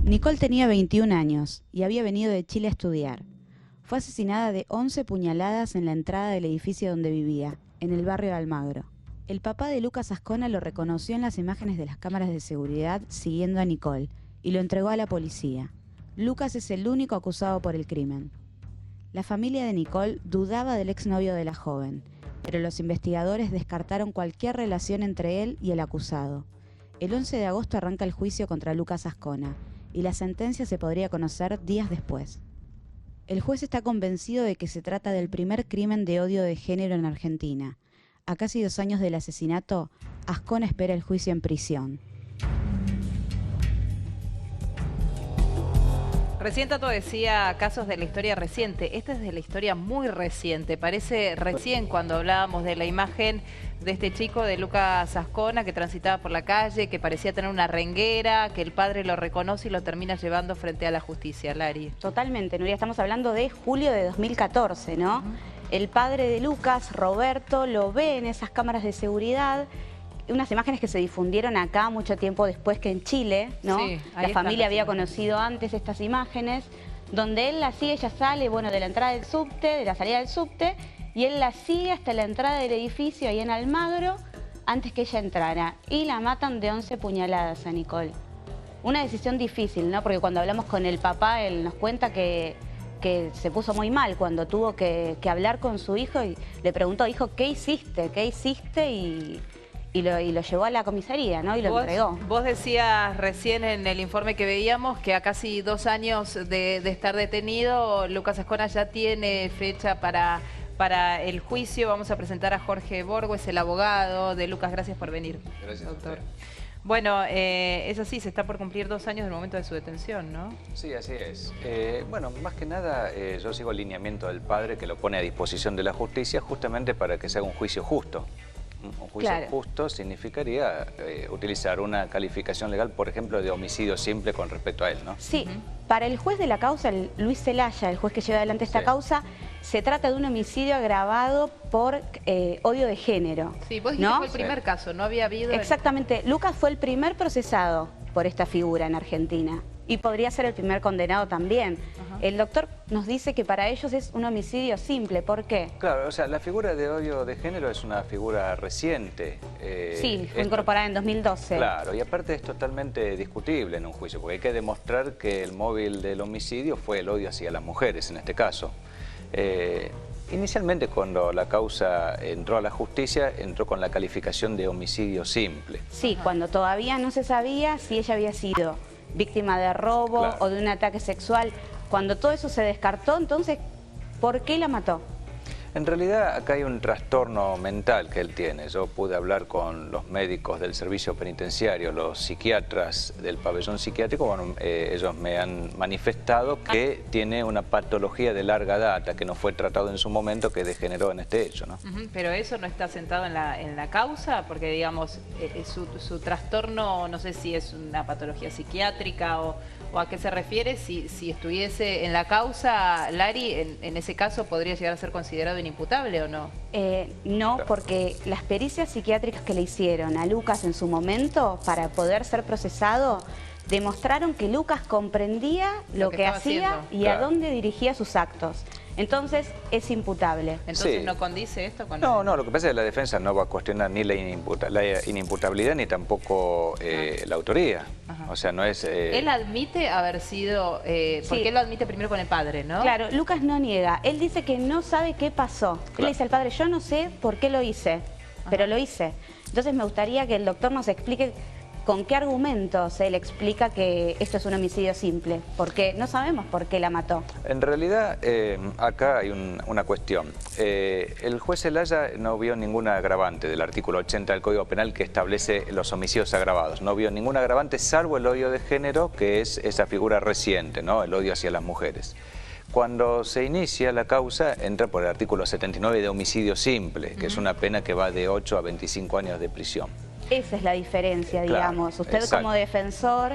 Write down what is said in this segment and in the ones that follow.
Nicole tenía 21 años y había venido de Chile a estudiar. Fue asesinada de 11 puñaladas en la entrada del edificio donde vivía, en el barrio de Almagro. El papá de Lucas Ascona lo reconoció en las imágenes de las cámaras de seguridad siguiendo a Nicole y lo entregó a la policía. Lucas es el único acusado por el crimen. La familia de Nicole dudaba del exnovio de la joven, pero los investigadores descartaron cualquier relación entre él y el acusado. El 11 de agosto arranca el juicio contra Lucas Ascona y la sentencia se podría conocer días después. El juez está convencido de que se trata del primer crimen de odio de género en Argentina. A casi 2 años del asesinato, Ascona espera el juicio en prisión. Recién Tato decía casos de la historia reciente. Este es de la historia muy reciente. Parece recién cuando hablábamos de la imagen de este chico, de Lucas Ascona, que transitaba por la calle, que parecía tener una renguera, que el padre lo reconoce y lo termina llevando frente a la justicia. Lari. Totalmente, Nuria. Estamos hablando de julio de 2014, ¿no? El padre de Lucas, Roberto, lo ve en esas cámaras de seguridad. Unas imágenes que se difundieron acá mucho tiempo después que en Chile, ¿no? Sí, la familia había conocido antes estas imágenes, donde él la sigue, ella sale, bueno, de la entrada del subte, de la salida del subte, y él la sigue hasta la entrada del edificio ahí en Almagro, antes que ella entrara. Y la matan de 11 puñaladas a Nicole. Una decisión difícil, ¿no? Porque cuando hablamos con el papá, él nos cuenta que se puso muy mal cuando tuvo que hablar con su hijo y le preguntó, hijo, ¿qué hiciste? ¿Qué hiciste? Y lo llevó a la comisaría, ¿no? Y lo entregó. Vos decías recién en el informe que veíamos que a casi 2 años de estar detenido, Lucas Ascona ya tiene fecha para el juicio. Vamos a presentar a Jorge Borgo, es el abogado de Lucas. Gracias por venir. Gracias, doctor. Bueno, es así, se está por cumplir 2 años del momento de su detención, ¿no? Sí, así es. Bueno, más que nada yo sigo el lineamiento del padre que lo pone a disposición de la justicia justamente para que se haga un juicio justo. Un juicio justo significaría utilizar una calificación legal, por ejemplo, de homicidio simple con respecto a él, ¿no? Sí, para el juez de la causa, Luis Zelaya, el juez que lleva adelante esta causa, se trata de un homicidio agravado por odio de género. Sí, vos dijiste que fue el primer caso, no había habido... Exactamente, Lucas fue el primer procesado por esta figura en Argentina y podría ser el primer condenado también. El doctor nos dice que para ellos es un homicidio simple. ¿Por qué? Claro, o sea, la figura de odio de género es una figura reciente. Sí, fue incorporada en 2012. Claro, y aparte es totalmente discutible en un juicio, porque hay que demostrar que el móvil del homicidio fue el odio hacia las mujeres, en este caso. Inicialmente, cuando la causa entró a la justicia, entró con la calificación de homicidio simple. Sí, cuando todavía no se sabía si ella había sido víctima de robo o de un ataque sexual. Cuando todo eso se descartó, entonces, ¿por qué la mató? En realidad, acá hay un trastorno mental que él tiene. Yo pude hablar con los médicos del servicio penitenciario, los psiquiatras del pabellón psiquiátrico. Bueno, ellos me han manifestado que tiene una patología de larga data que no fue tratado en su momento, que degeneró en este hecho, ¿no? Pero eso no está sentado en la causa, porque, digamos, su trastorno, no sé si es una patología psiquiátrica o a qué se refiere. Si estuviese en la causa, Lari, en ese caso podría llegar a ser considerado inimputable o no. No, porque las pericias psiquiátricas que le hicieron a Lucas en su momento para poder ser procesado demostraron que Lucas comprendía lo que hacía y a dónde dirigía sus actos. Entonces es imputable. Entonces ¿no condice esto con...? No, lo que pasa es que la defensa no va a cuestionar ni la inimputabilidad ni tampoco la autoría. O sea, no es... Él admite haber sido... porque él lo admite primero con el padre, ¿no? Claro, Lucas no niega. Él dice que no sabe qué pasó. Él le dice al padre, yo no sé por qué lo hice, pero lo hice. Entonces me gustaría que el doctor nos explique con qué argumentos él explica que esto es un homicidio simple, porque no sabemos por qué la mató. En realidad, acá hay una cuestión. El juez Zelaya no vio ninguna agravante del artículo 80 del Código Penal que establece los homicidios agravados. No vio ningún agravante salvo el odio de género, que es esa figura reciente, ¿no? El odio hacia las mujeres. Cuando se inicia la causa, entra por el artículo 79 de homicidio simple, que es una pena que va de 8 a 25 años de prisión. Esa es la diferencia, digamos. Usted como defensor,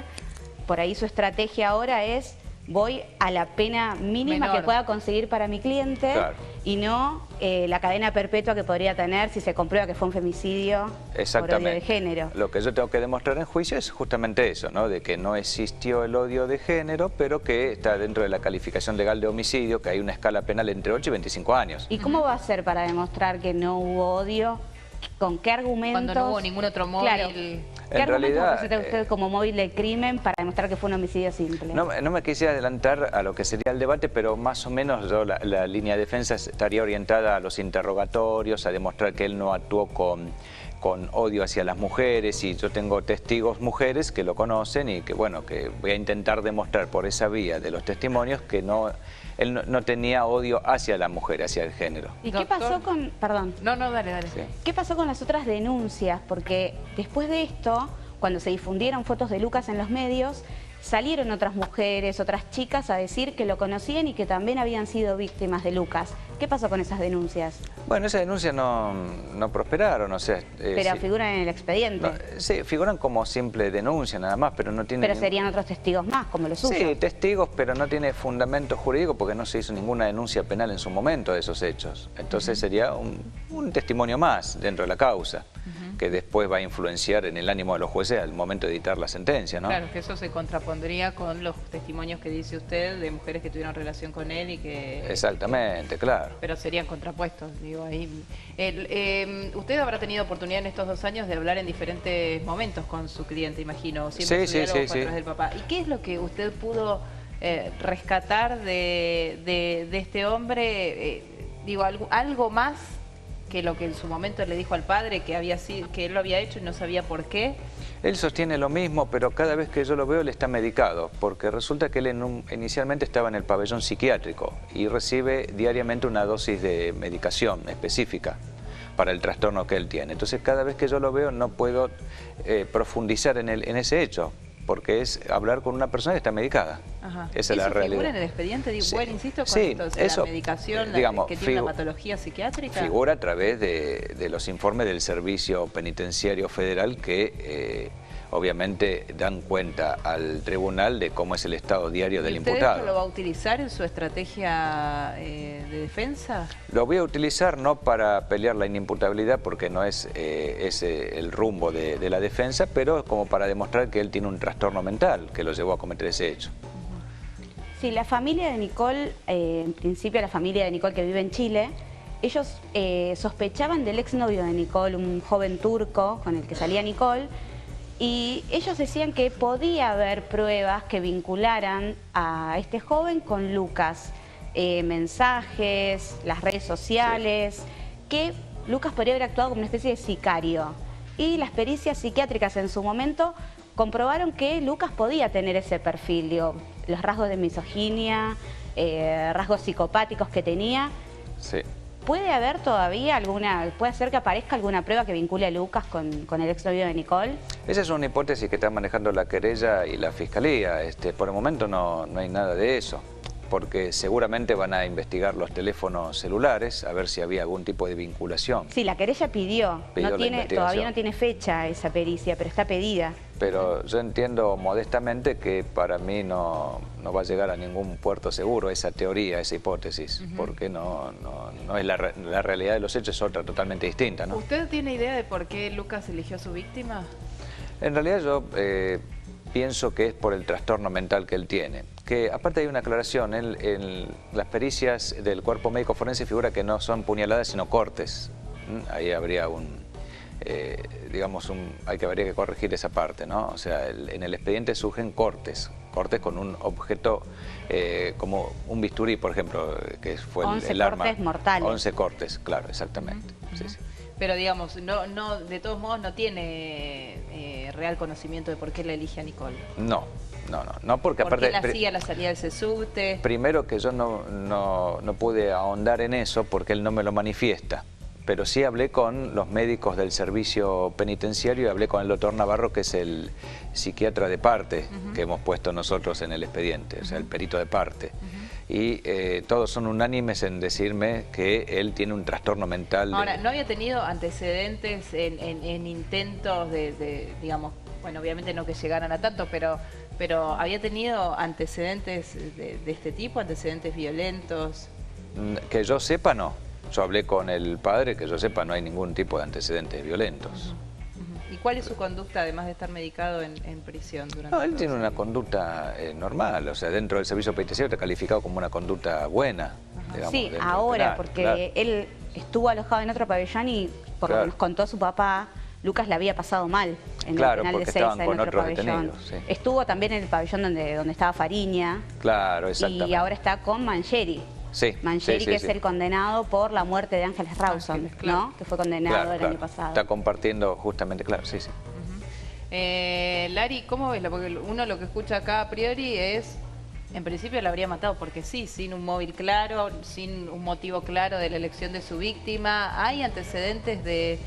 por ahí su estrategia ahora es, voy a la pena mínima que pueda conseguir para mi cliente y no la cadena perpetua que podría tener si se comprueba que fue un femicidio por odio de género. Lo que yo tengo que demostrar en juicio es justamente eso, ¿no? De que no existió el odio de género, pero que está dentro de la calificación legal de homicidio, que hay una escala penal entre 8 y 25 años. ¿Y cómo va a ser para demostrar que no hubo odio? ¿Con qué argumentos? Cuando no hubo ningún otro móvil. Claro. ¿Qué argumentos va a presentar usted como móvil del crimen para demostrar que fue un homicidio simple? No me quisiera adelantar a lo que sería el debate, pero más o menos la línea de defensa estaría orientada a los interrogatorios, a demostrar que él no actuó con odio hacia las mujeres, y yo tengo testigos mujeres que lo conocen y que, bueno, que voy a intentar demostrar por esa vía de los testimonios que él no tenía odio hacia la mujer, hacia el género. ¿Y qué pasó con...? Perdón. No, dale. Sí. ¿Qué pasó con las otras denuncias? Porque después de esto, cuando se difundieron fotos de Lucas en los medios, salieron otras mujeres, otras chicas a decir que lo conocían y que también habían sido víctimas de Lucas. ¿Qué pasó con esas denuncias? Bueno, esas denuncias no prosperaron, o sea... Pero sí, figuran en el expediente. Sí, figuran como simple denuncia nada más, pero no tienen... Pero serían otros testigos más, como los suyos. Sí, testigos, pero no tiene fundamento jurídico porque no se hizo ninguna denuncia penal en su momento de esos hechos. Entonces sería un testimonio más dentro de la causa, que después va a influenciar en el ánimo de los jueces al momento de dictar la sentencia, ¿no? Claro, que eso se contrapondría con los testimonios que dice usted de mujeres que tuvieron relación con él y que... Exactamente, claro. Pero serían contrapuestos, digo, ahí. Usted habrá tenido oportunidad en estos 2 años de hablar en diferentes momentos con su cliente, imagino. Siempre Sí, su diálogo sí, fue a través del papá. ¿Y qué es lo que usted pudo rescatar de este hombre? Digo, algo más que lo que en su momento le dijo al padre, que él lo había hecho y no sabía por qué. Él sostiene lo mismo, pero cada vez que yo lo veo él está medicado, porque resulta que él inicialmente estaba en el pabellón psiquiátrico y recibe diariamente una dosis de medicación específica para el trastorno que él tiene. Entonces cada vez que yo lo veo no puedo profundizar en ese hecho, porque es hablar con una persona que está medicada. Ajá. Esa es la realidad. ¿Figura en el expediente? Digo, Sí. bueno, insisto, con Sí, esto, eso, la medicación, digamos, que tiene una patología psiquiátrica. Figura a través de los informes del Servicio Penitenciario Federal que obviamente dan cuenta al tribunal de cómo es el estado diario del imputado. ¿Y usted esto lo va a utilizar en su estrategia de defensa? Lo voy a utilizar no para pelear la inimputabilidad, porque no es ese el rumbo de la defensa, pero como para demostrar que él tiene un trastorno mental que lo llevó a cometer ese hecho. Sí, la familia de Nicole, en principio la familia de Nicole que vive en Chile, ellos sospechaban del exnovio de Nicole, un joven turco con el que salía Nicole, y ellos decían que podía haber pruebas que vincularan a este joven con Lucas, mensajes, las redes sociales, que Lucas podría haber actuado como una especie de sicario. Y las pericias psiquiátricas en su momento comprobaron que Lucas podía tener ese perfil, digo, los rasgos de misoginia, rasgos psicopáticos que tenía. Sí. ¿Puede haber todavía puede ser que aparezca alguna prueba que vincule a Lucas con el exnovio de Nicole? Esa es una hipótesis que está manejando la querella y la fiscalía. Por el momento no hay nada de eso, porque seguramente van a investigar los teléfonos celulares a ver si había algún tipo de vinculación. Sí, la querella pidió todavía no tiene fecha esa pericia, pero está pedida. Pero yo entiendo modestamente que para mí no va a llegar a ningún puerto seguro esa teoría, esa hipótesis, porque no es la realidad de los hechos, es otra totalmente distinta, ¿no? ¿Usted tiene idea de por qué Lucas eligió a su víctima? En realidad yo pienso que es por el trastorno mental que él tiene. Que aparte hay una aclaración, en las pericias del cuerpo médico forense figura que no son puñaladas sino cortes. Ahí habría habría que corregir esa parte, ¿no? O sea, en el expediente surgen cortes con un objeto como un bisturí, por ejemplo, que fue el arma. 11 cortes mortales. 11 cortes, claro, exactamente. Sí. Pero digamos, de todos modos no tiene real conocimiento de por qué le elige a Nicole. No, porque ¿Por aparte... qué la hacía la salida de ese subte? Primero que yo no pude ahondar en eso porque él no me lo manifiesta. Pero sí hablé con los médicos del servicio penitenciario y hablé con el doctor Navarro, que es el psiquiatra de parte que hemos puesto nosotros en el expediente, o sea, el perito de parte. Y todos son unánimes en decirme que él tiene un trastorno mental. Ahora, ¿no había tenido antecedentes en intentos digamos, bueno, obviamente no que llegaran a tanto, pero había tenido antecedentes de este tipo, antecedentes violentos? Que yo sepa, no. Yo hablé con el padre, que yo sepa, no hay ningún tipo de antecedentes violentos. ¿Y cuál es su conducta, además de estar medicado en prisión durante No, él todo tiene ese una tiempo? conducta normal, o sea, dentro del servicio penitenciario está calificado como una conducta buena. Digamos, Sí, dentro del ahora, penal, porque claro. él estuvo alojado en otro pabellón y por lo que Claro. nos contó su papá, Lucas la había pasado mal en Claro, el penal de porque Seiza, estaban en con otro otros pabellón. detenidos, sí. Estuvo también en el pabellón donde estaba Fariña Claro, exactamente. y ahora está con Mangieri. Sí, Mangieri, sí, que sí, es el condenado por la muerte de Ángeles Rawson, Ángeles, claro. ¿no? Que fue condenado Claro, el claro. año pasado. Está compartiendo justamente, claro, sí, sí. Lari, ¿cómo ves? Porque uno lo que escucha acá a priori es, en principio la habría matado porque sí, sin un móvil claro, sin un motivo claro de la elección de su víctima. ¿Hay antecedentes de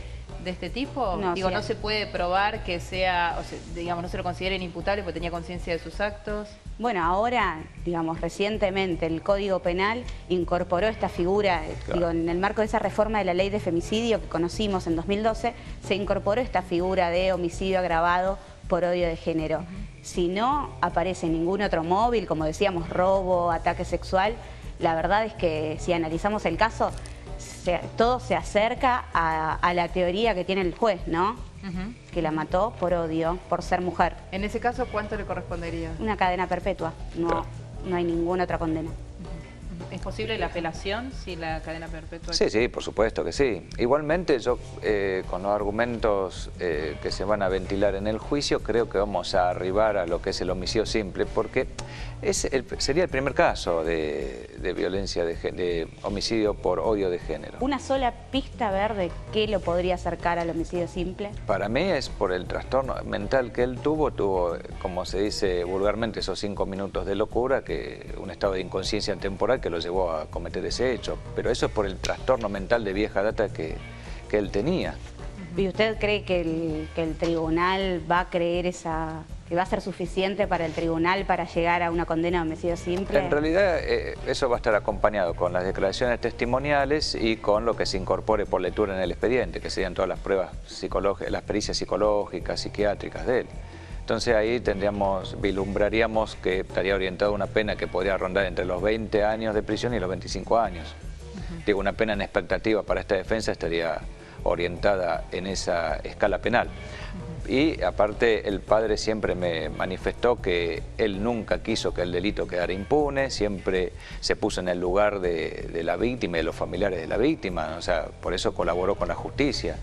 este tipo? No, Digo, sí. no se puede probar que sea, o sea, digamos, no se lo consideren imputable porque tenía conciencia de sus actos. Bueno, ahora, digamos, recientemente el Código Penal incorporó esta figura, Claro. digo, en el marco de esa reforma de la ley de femicidio que conocimos en 2012, se incorporó esta figura de homicidio agravado por odio de género. Si no aparece ningún otro móvil, como decíamos, robo, ataque sexual, la verdad es que si analizamos el caso, todo se acerca a la teoría que tiene el juez, ¿no? Que la mató por odio, por ser mujer. En ese caso, ¿cuánto le correspondería? Una cadena perpetua, Claro. no hay ninguna otra condena. ¿Es posible la apelación si la cadena perpetua? Sí, sí, por supuesto que sí. Igualmente yo con los argumentos que se van a ventilar en el juicio creo que vamos a arribar a lo que es el homicidio simple porque sería el primer caso de violencia, de homicidio por odio de género. ¿Una sola pista a ver de qué lo podría acercar al homicidio simple? Para mí es por el trastorno mental que él tuvo, como se dice vulgarmente, esos 5 minutos de locura, un estado de inconsciencia temporal que lo llevó a cometer ese hecho. Pero eso es por el trastorno mental de vieja data que él tenía. ¿Y usted cree que el tribunal va a creer que va a ser suficiente para el tribunal para llegar a una condena de homicidio simple? En realidad eso va a estar acompañado con las declaraciones testimoniales y con lo que se incorpore por lectura en el expediente, que serían todas las pruebas psicológicas, las pericias psicológicas, psiquiátricas de él. Entonces ahí vislumbraríamos que estaría orientado a una pena que podría rondar entre los 20 años de prisión y los 25 años. Digo, una pena en expectativa para esta defensa estaría orientada en esa escala penal. Y aparte el padre siempre me manifestó que él nunca quiso que el delito quedara impune, siempre se puso en el lugar de la víctima y de los familiares de la víctima, o sea, por eso colaboró con la justicia.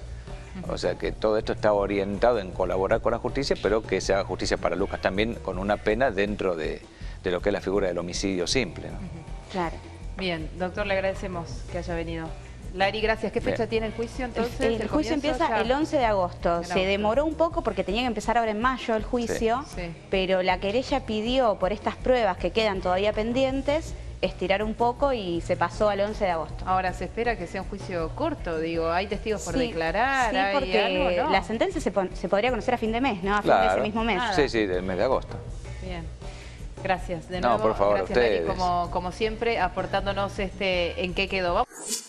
O sea que todo esto está orientado en colaborar con la justicia, pero que se haga justicia para Lucas también con una pena dentro de lo que es la figura del homicidio simple, ¿no? Claro. Bien, doctor, le agradecemos que haya venido. Lari, gracias. ¿Qué fecha tiene el juicio entonces? El juicio comienzo empieza ya? el 11 de agosto. En Se agosto. demoró un poco porque tenía que empezar ahora en mayo el juicio, Sí. pero la querella pidió por estas pruebas que quedan todavía pendientes estirar un poco y se pasó al 11 de agosto. Ahora, se espera que sea un juicio corto, digo, ¿hay testigos por Sí, declarar? sí, ¿Hay porque algo? ¿No? la sentencia se podría conocer a fin de mes, ¿no? A fin de Claro. ese mismo mes. Nada. Sí, sí, del mes de agosto. Bien. Gracias. De No, nuevo, por favor, gracias, Lari, ustedes. como siempre, aportándonos en qué quedó. Vamos.